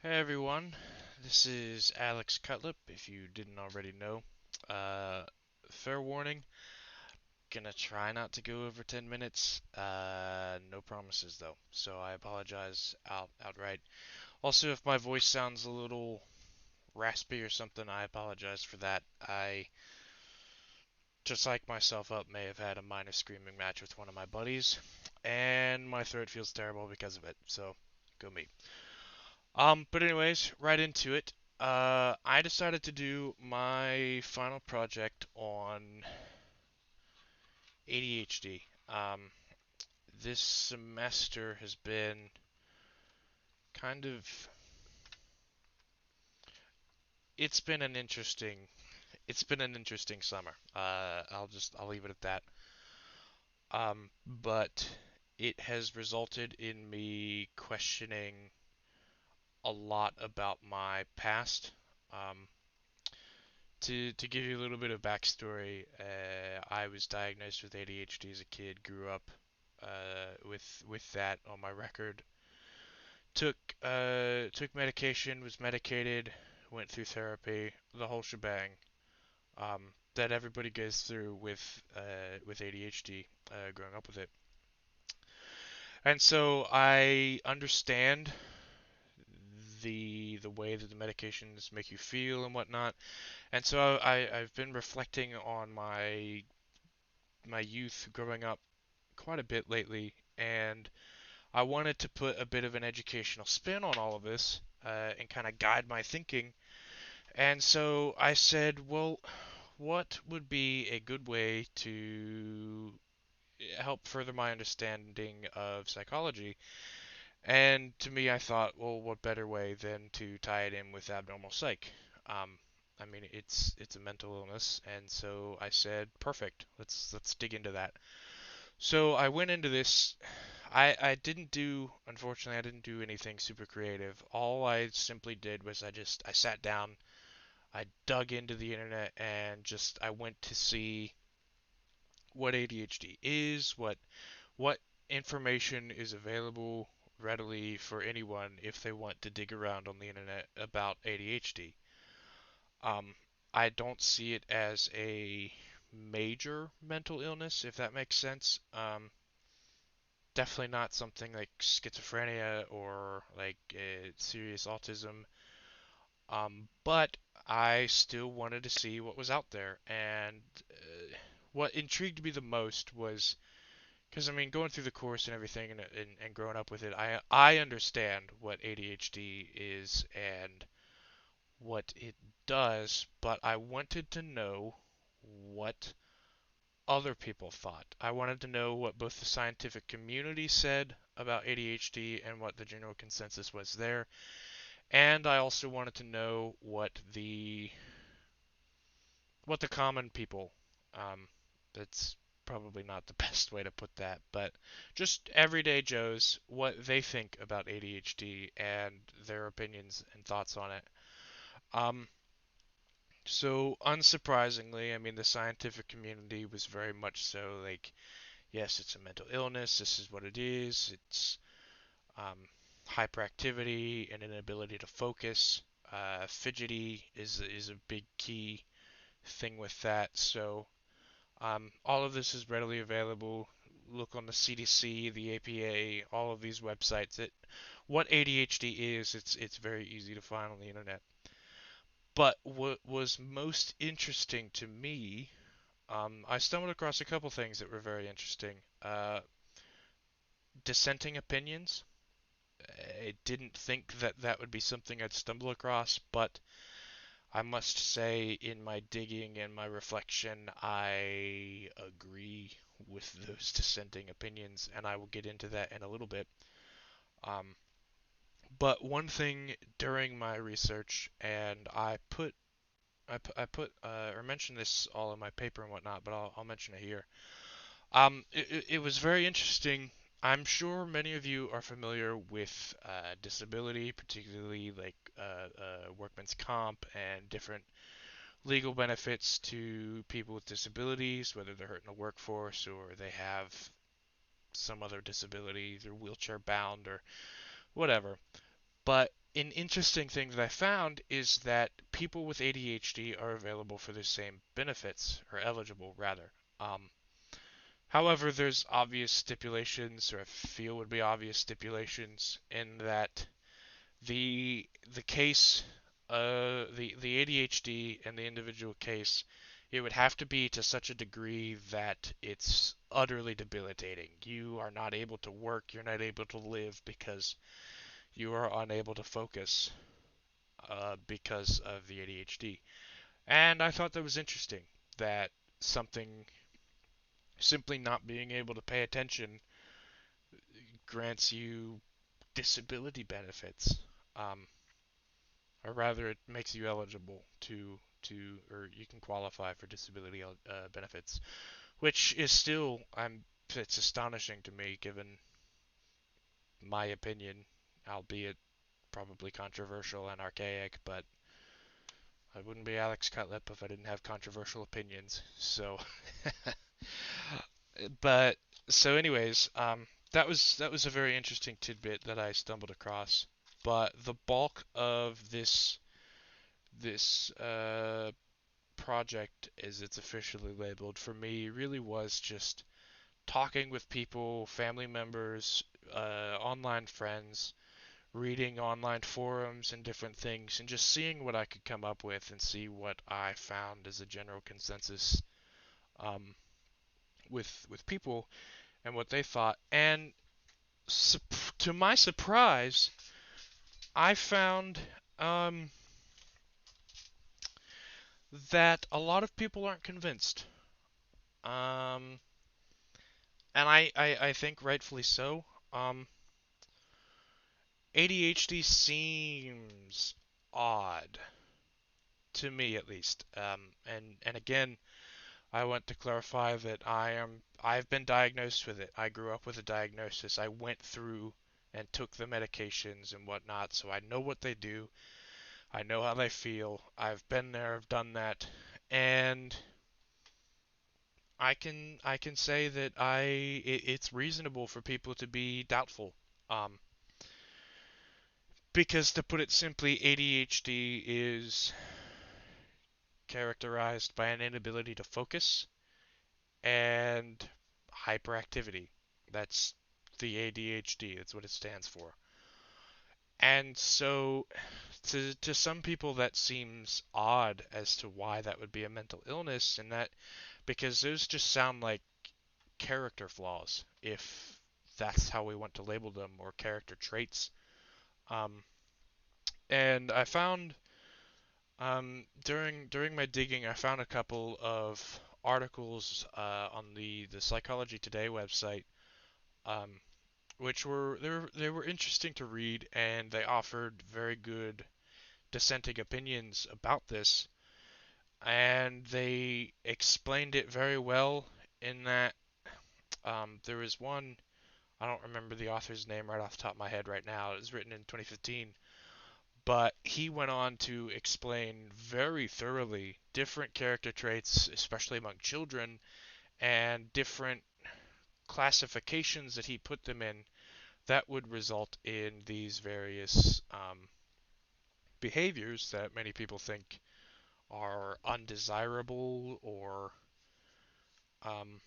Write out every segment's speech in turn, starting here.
Hey everyone, this is Alex Cutlip, if you didn't already know. Uh, Fair warning, gonna try not to go over 10 minutes. No promises though, so I apologize outright. Also, if my voice sounds a little raspy or something, I apologize for that. I, just like myself up, may have had a minor screaming match with one of my buddies, and my throat feels terrible because of it, so go me. But anyways, right into it. I decided to do my final project on ADHD. This semester has been kind of, it's been an interesting, it's been an interesting summer. I'll leave it at that. But it has resulted in me questioning a lot about my past. Um, to give you a little bit of backstory, I was diagnosed with ADHD as a kid. Grew up with that on my record. Took medication. Was medicated. Went through therapy. The whole shebang. That everybody goes through with ADHD. Growing up with it. And so I understand the way that the medications make you feel and whatnot. And so I've been reflecting on my youth growing up quite a bit lately, and I wanted to put a bit of an educational spin on all of this and kind of guide my thinking. And so I said, well, what would be a good way to help further my understanding of psychology? And to me, I thought, well, what better way than to tie it in with abnormal psych? Um, I mean, it's a mental illness, and so I said, perfect. Let's dig into that. So I went into this. I didn't do, unfortunately, I didn't do anything super creative. All I simply did was I sat down, I dug into the internet, and just I went to see what ADHD is, what information is available readily for anyone if they want to dig around on the internet about ADHD. Um, I don't see it as a major mental illness, if that makes sense. Definitely not something like schizophrenia or like serious autism. But I still wanted to see what was out there, and what intrigued me the most was because I mean, going through the course and everything, and growing up with it, I understand what ADHD is and what it does, but I wanted to know what other people thought. I wanted to know what both the scientific community said about ADHD and what the general consensus was there, and I also wanted to know what the common people, that's probably not the best way to put that, but just everyday Joes, what they think about ADHD and their opinions and thoughts on it. Um, so unsurprisingly, I mean, the scientific community was very much so like, yes, it's a mental illness. This is what it is. It's um, hyperactivity and inability to focus. Fidgety is a big key thing with that. So all of this is readily available. Look on the CDC, the APA, all of these websites. What ADHD is, it's very easy to find on the internet. But what was most interesting to me, I stumbled across a couple things that were very interesting. Dissenting opinions. I didn't think that that would be something I'd stumble across, but I must say, in my digging and my reflection, I agree with those dissenting opinions, and I will get into that in a little bit. Um, but one thing during my research, and or mentioned this all in my paper and whatnot, but I'll mention it here. It was very interesting. I'm sure many of you are familiar with disability, particularly like workman's comp and different legal benefits to people with disabilities, whether they're hurt in the workforce or they have some other disability, they're wheelchair bound or whatever. But an interesting thing that I found is that people with ADHD are available for the same benefits, or eligible rather. Um, However, there's obvious stipulations, or I feel would be obvious stipulations, in that the case, the ADHD and the individual case, it would have to be to such a degree that it's utterly debilitating. You are not able to work, you're not able to live because you are unable to focus because of the ADHD. And I thought that was interesting that something simply not being able to pay attention grants you disability benefits. Um, or rather, it makes you eligible or you can qualify for disability benefits, which is still, it's astonishing to me given my opinion, albeit probably controversial and archaic, but I wouldn't be Alex Cutlip if I didn't have controversial opinions. So, but so anyways, that was a very interesting tidbit that I stumbled across. But the bulk of this project, as it's officially labeled for me, really was just talking with people, family members, online friends, reading online forums and different things, and just seeing what I could come up with and see what I found as a general consensus um, with people and what they thought. And to my surprise, I found um, that a lot of people aren't convinced. Um, and I think rightfully so. Um, ADHD seems odd to me, at least. And again, I want to clarify that I've been diagnosed with it. I grew up with a diagnosis. I went through and took the medications and whatnot, so I know what they do. I know how they feel. I've been there, I've done that, and I can say that it's reasonable for people to be doubtful. Um, because to put it simply, ADHD is characterized by an inability to focus and hyperactivity. That's the ADHD. That's what it stands for. And so to some people that seems odd as to why that would be a mental illness, and that because those just sound like character flaws, if that's how we want to label them, or character traits. Um, and I found during my digging, I found a couple of articles on the Psychology Today website, um, which were interesting to read, and they offered very good dissenting opinions about this, and they explained it very well in that there was one. I don't remember the author's name right off the top of my head right now. It was written in 2015, but he went on to explain very thoroughly different character traits, especially among children, and different classifications that he put them in that would result in these various behaviors that many people think are undesirable or um,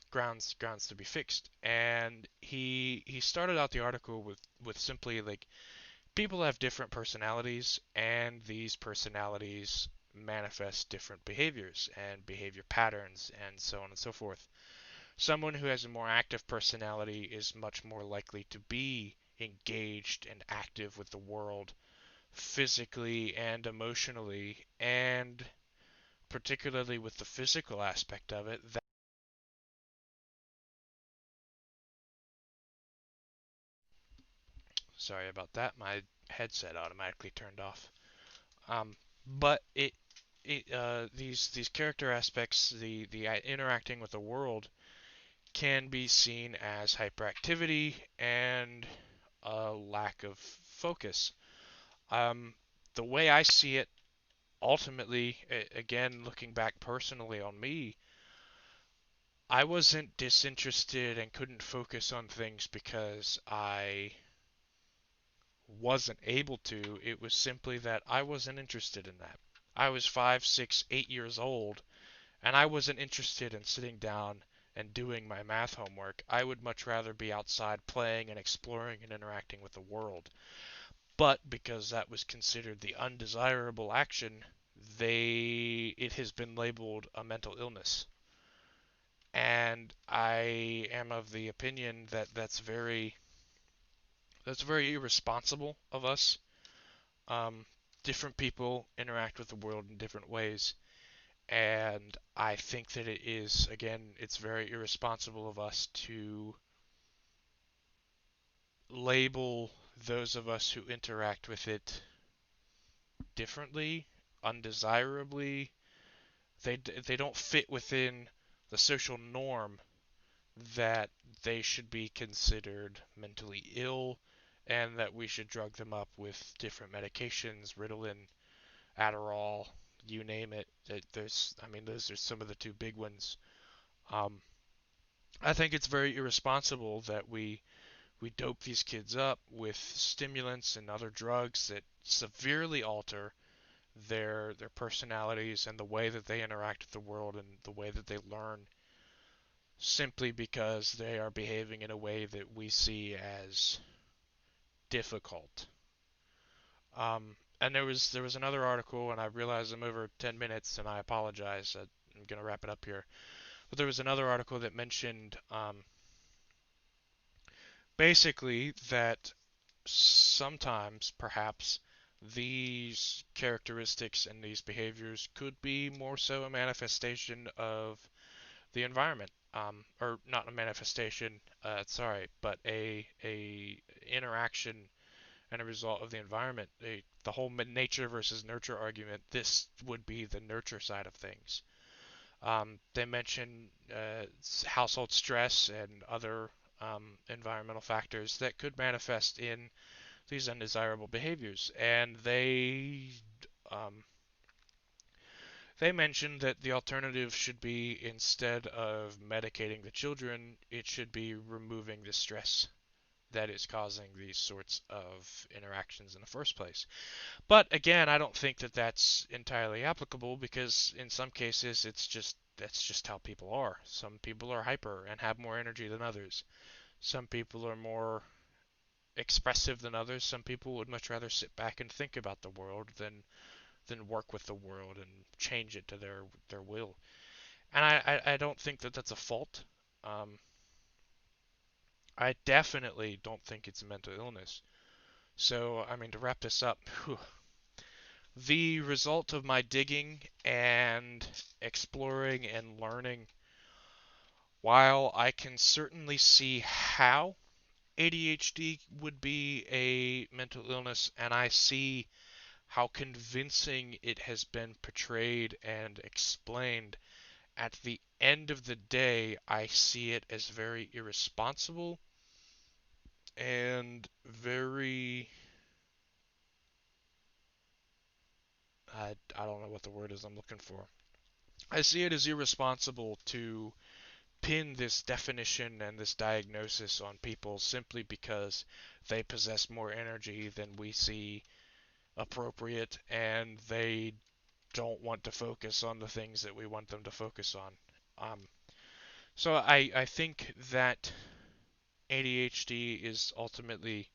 grounds to be fixed. And he started out the article with simply like people have different personalities, and these personalities manifest different behaviors and behavior patterns and so on and so forth. Someone who has a more active personality is much more likely to be engaged and active with the world physically and emotionally, and particularly with the physical aspect of it. Sorry about that. My headset automatically turned off. But these character aspects, the interacting with the world, can be seen as hyperactivity and a lack of focus. Um, the way I see it, ultimately, again looking back personally on me, I wasn't disinterested and couldn't focus on things because I wasn't able to. It was simply that I wasn't interested in that. I was 5, 6, 8 years old, and I wasn't interested in sitting down and doing my math homework. I would much rather be outside playing and exploring and interacting with the world. But because that was considered the undesirable action, it has been labeled a mental illness. And I am of the opinion that that's very irresponsible of us. Um, Different people interact with the world in different ways, and I think that it is, again, it's very irresponsible of us to label those of us who interact with it differently, undesirably. They don't fit within the social norm that they should be considered mentally ill, and that we should drug them up with different medications, Ritalin, Adderall, you name it. I mean, those are some of the two big ones. Um, I think it's very irresponsible that we dope these kids up with stimulants and other drugs that severely alter their personalities and the way that they interact with the world and the way that they learn, simply because they are behaving in a way that we see as difficult. And there was another article, and I realize I'm over 10 minutes, and I apologize. I'm gonna wrap it up here. But there was another article that mentioned, basically, that sometimes perhaps these characteristics and these behaviors could be more so a manifestation of the environment, or not a manifestation, sorry, but a interaction and a result of the environment. The whole nature versus nurture argument. This would be the nurture side of things. They mention household stress and other environmental factors that could manifest in these undesirable behaviors, and um, they mentioned that the alternative should be, instead of medicating the children, it should be removing the stress that is causing these sorts of interactions in the first place. But again, I don't think that that's entirely applicable, because in some cases that's just how people are. Some people are hyper and have more energy than others. Some people are more expressive than others. Some people would much rather sit back and think about the world than work with the world and change it to their will. And I don't think that that's a fault. Um, I definitely don't think it's a mental illness. So, I mean, to wrap this up, whew, the result of my digging and exploring and learning, while I can certainly see how ADHD would be a mental illness, and I see how convincing it has been portrayed and explained, at the end of the day, I see it as very irresponsible and very, I don't know what the word is I'm looking for. I see it as irresponsible to pin this definition and this diagnosis on people simply because they possess more energy than we see appropriate, and they don't want to focus on the things that we want them to focus on. Um, so I think that ADHD is ultimately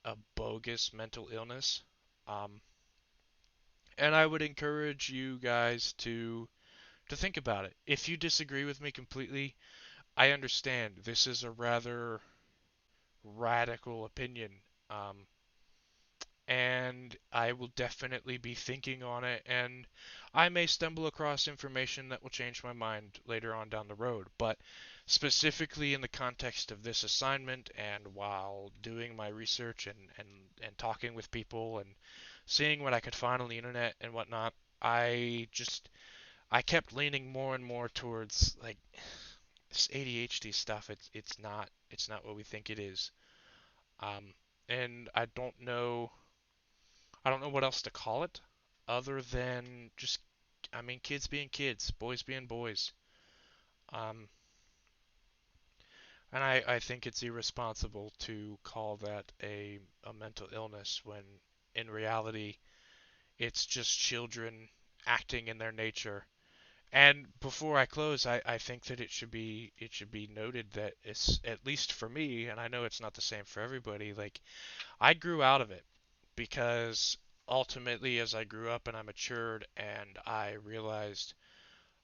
a bogus mental illness. Um, and I would encourage you guys to think about it. If you disagree with me completely, I understand. This is a rather radical opinion. Um, and I will definitely be thinking on it, and I may stumble across information that will change my mind later on down the road. But specifically in the context of this assignment, and while doing my research and talking with people and seeing what I could find on the internet and whatnot, I kept leaning more and more towards, like, this ADHD stuff. It's not what we think it is. Um, and I don't know what else to call it other than just, I mean, kids being kids, boys being boys. Um, And I think it's irresponsible to call that a mental illness when in reality it's just children acting in their nature. And before I close, I think that it should be noted that it's, at least for me, and I know it's not the same for everybody, like I grew out of it because ultimately as I grew up and I matured and I realized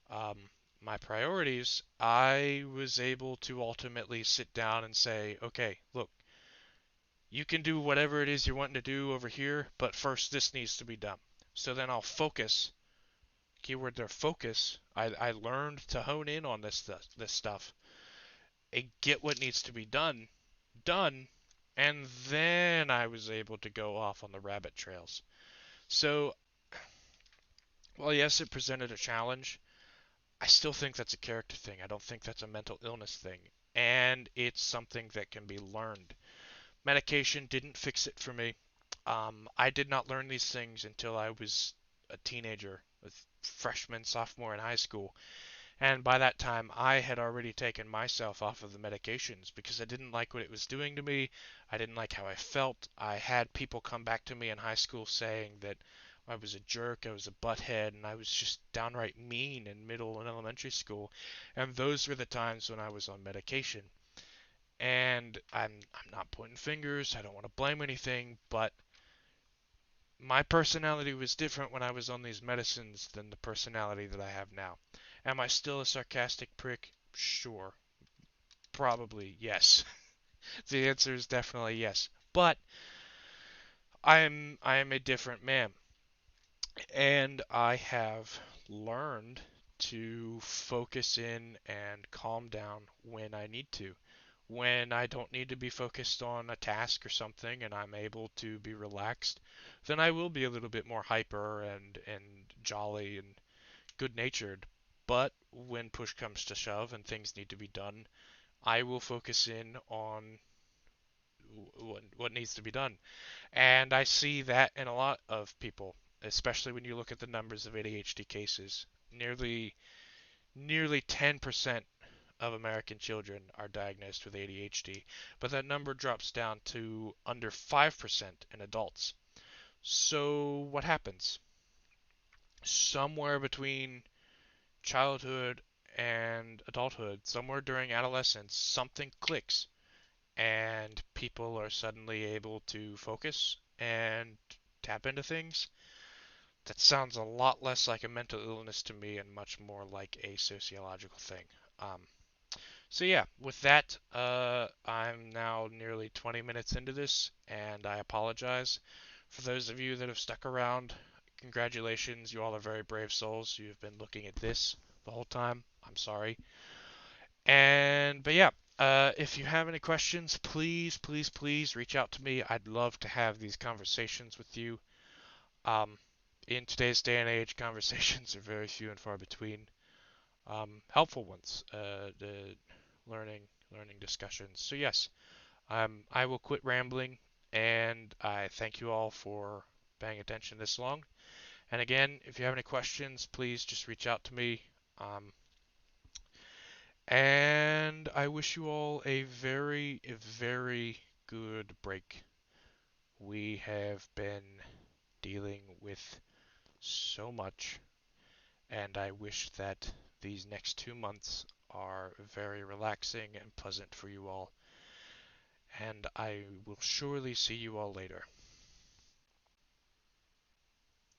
um, my priorities, I was able to ultimately sit down and say, okay, look, you can do whatever it is you're wanting to do over here, but first this needs to be done. So then I'll focus. Keyword there, focus. I learned to hone in on this stuff and get what needs to be done, and then I was able to go off on the rabbit trails. So, well, yes, it presented a challenge. I still think that's a character thing. I don't think that's a mental illness thing. And it's something that can be learned. Medication didn't fix it for me. I did not learn these things until I was a teenager, a freshman, sophomore in high school. And by that time, I had already taken myself off of the medications because I didn't like what it was doing to me. I didn't like how I felt. I had people come back to me in high school saying that I was a jerk, I was a butthead, and I was just downright mean in middle and elementary school. And those were the times when I was on medication. And I'm not pointing fingers. I don't want to blame anything, but my personality was different when I was on these medicines than the personality that I have now. Am I still a sarcastic prick? Sure. Probably yes. The answer is definitely yes. But I am a different man, and I have learned to focus in and calm down when I need to. When I don't need to be focused on a task or something and I'm able to be relaxed, then I will be a little bit more hyper and jolly and good-natured. But when push comes to shove and things need to be done, I will focus in on what needs to be done. And I see that in a lot of people, especially when you look at the numbers of ADHD cases. Nearly 10% of American children are diagnosed with ADHD, but that number drops down to under 5% in adults. So what happens? Somewhere between childhood and adulthood, somewhere during adolescence, something clicks and people are suddenly able to focus and tap into things. That sounds a lot less like a mental illness to me and much more like a sociological thing. Um, So yeah, with that, I'm now nearly 20 minutes into this, and I apologize. For those of you that have stuck around, congratulations. You all are very brave souls. You've been looking at this the whole time. I'm sorry. But yeah, if you have any questions, please, please, please reach out to me. I'd love to have these conversations with you. Um, in today's day and age, conversations are very few and far between. Helpful ones, the learning learning discussions. So yes, I will quit rambling, and I thank you all for paying attention this long. And again, if you have any questions, please just reach out to me. Um, and I wish you all a very, very good break. We have been dealing with so much, and I wish that these next 2 months are very relaxing and pleasant for you all. And I will surely see you all later.